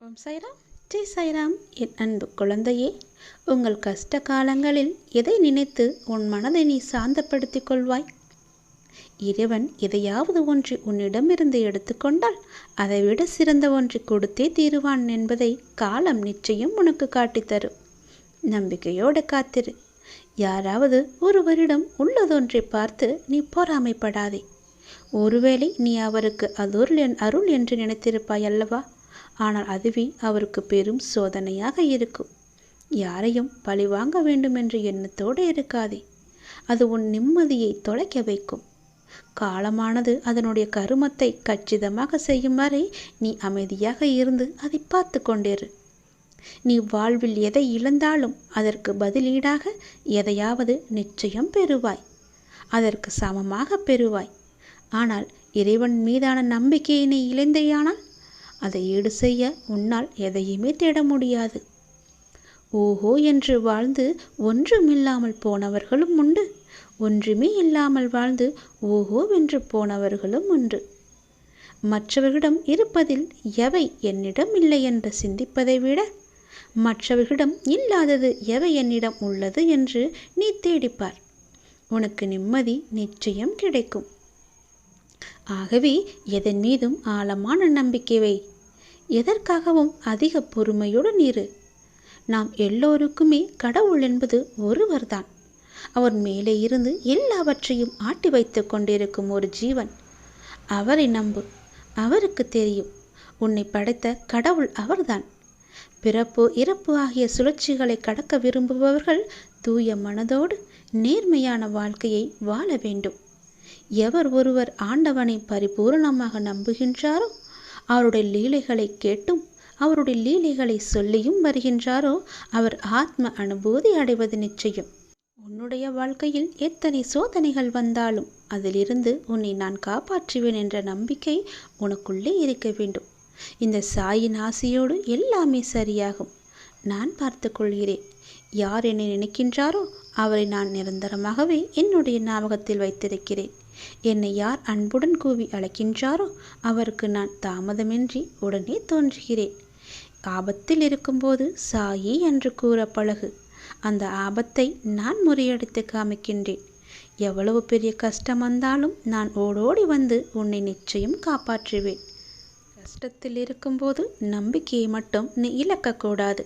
ஓம் சாய்ராம், ஜெய் சாய்ராம். என் அன்பு குழந்தையே, உங்கள் கஷ்ட காலங்களில் எதை நினைத்து உன் மனதை நீ சாந்தப்படுத்திக் கொள்வாய்? இறைவன் எதையாவது ஒன்று உன்னிடமிருந்து எடுத்துக்கொண்டால் அதைவிட சிறந்த ஒன்று கொடுத்தே தீருவான் என்பதை காலம் நிச்சயம் உனக்கு காட்டித்தரும். நம்பிக்கையோடு காத்திரு. யாராவது ஒருவரிடம் உள்ளதொன்றை பார்த்து நீ பொறாமைப்படாதே. ஒருவேளை நீ அவருக்கு அருள் என்று நினைத்திருப்பாய் அல்லவா? ஆனால் அதுவே அவருக்கு பெரும் சோதனையாக இருக்கும். யாரையும் பழி வாங்க வேண்டும் என்ற எண்ணத்தோடு இருக்காதே. அது உன் நிம்மதியை தொலைக்க வைக்கும். காலமானது அதனுடைய கருமத்தை கச்சிதமாக செய்யும் வரை நீ அமைதியாக இருந்து அதை பார்த்து கொண்டிரு. நீ வாழ்வில் எதை இழந்தாலும் அதற்கு பதிலீடாக எதையாவது நிச்சயம் பெறுவாய். அதற்கு சமமாக பெறுவாய். ஆனால் இறைவன் மீதான நம்பிக்கையை நீ இழந்தேயானால் அதை ஈடு செய்ய உன்னால் எதையுமே தேட முடியாது. ஓஹோ என்று வாழ்ந்து ஒன்றுமில்லாமல் போனவர்களும் உண்டு. ஒன்றுமே இல்லாமல் வாழ்ந்து ஓஹோ வென்று போனவர்களும் உண்டு. மற்றவர்களிடம் இருப்பதில் எவை என்னிடம் இல்லை என்று சிந்திப்பதை விட மற்றவர்களிடம் இல்லாதது எவை என்னிடம் உள்ளது என்று நீ தேடிப்பார். உனக்கு நிம்மதி நிச்சயம் கிடைக்கும். ஆகவே எதன் மீதும் ஆழமான நம்பிக்கை வை. எதற்காகவும் அதிக பொறுமையுடன் இரு. நாம் எல்லோருக்குமே கடவுள் என்பது ஒருவர்தான். அவர் மேலே இருந்து எல்லாவற்றையும் ஆட்டி வைத்து கொண்டிருக்கும் ஒரு ஜீவன். அவரை நம்பு. அவருக்கு தெரியும். உன்னை படைத்த கடவுள் அவர்தான். பிறப்பு இறப்பு ஆகிய சுழற்சிகளை கடக்க விரும்புபவர்கள் தூய மனதோடு நேர்மையான வாழ்க்கையை வாழ வேண்டும். எவர் ஒருவர் ஆண்டவனை பரிபூரணமாக நம்புகின்றாரோ, அவருடைய லீலைகளை கேட்டும் அவருடைய லீலைகளை சொல்லியும் வருகின்றாரோ, அவர் ஆத்ம அனுபூதி அடைவது நிச்சயம். உன்னுடைய வாழ்க்கையில் எத்தனை சோதனைகள் வந்தாலும் அதிலிருந்து உன்னை நான் காப்பாற்றுவேன் என்ற நம்பிக்கை உனக்குள்ளே இருக்க வேண்டும். இந்த சாயின் ஆசையோடு எல்லாமே சரியாகும். நான் பார்த்து கொள்கிறேன். யார் என்னை நினைக்கின்றாரோ அவரை நான் நிரந்தரமாகவே என்னுடைய ஞாபகத்தில் வைத்திருக்கிறேன். என்னை யார் அன்புடன் கூவி அழைக்கின்றாரோ அவருக்கு நான் தாமதமின்றி உடனே தோன்றுகிறேன். ஆபத்தில் இருக்கும்போது சாயி என்று கூற பழகு. அந்த ஆபத்தை நான் முறியடித்து காமிக்கின்றேன். எவ்வளவு பெரிய கஷ்டம் வந்தாலும் நான் ஓடோடி வந்து உன்னை நிச்சயம் காப்பாற்றுவேன். கஷ்டத்தில் இருக்கும்போது நம்பிக்கையை மட்டும் நீ இழக்கக்கூடாது.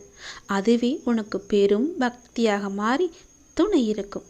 அதுவே உனக்கு பெரும் பக்தியாக மாறி துணை இருக்கும்.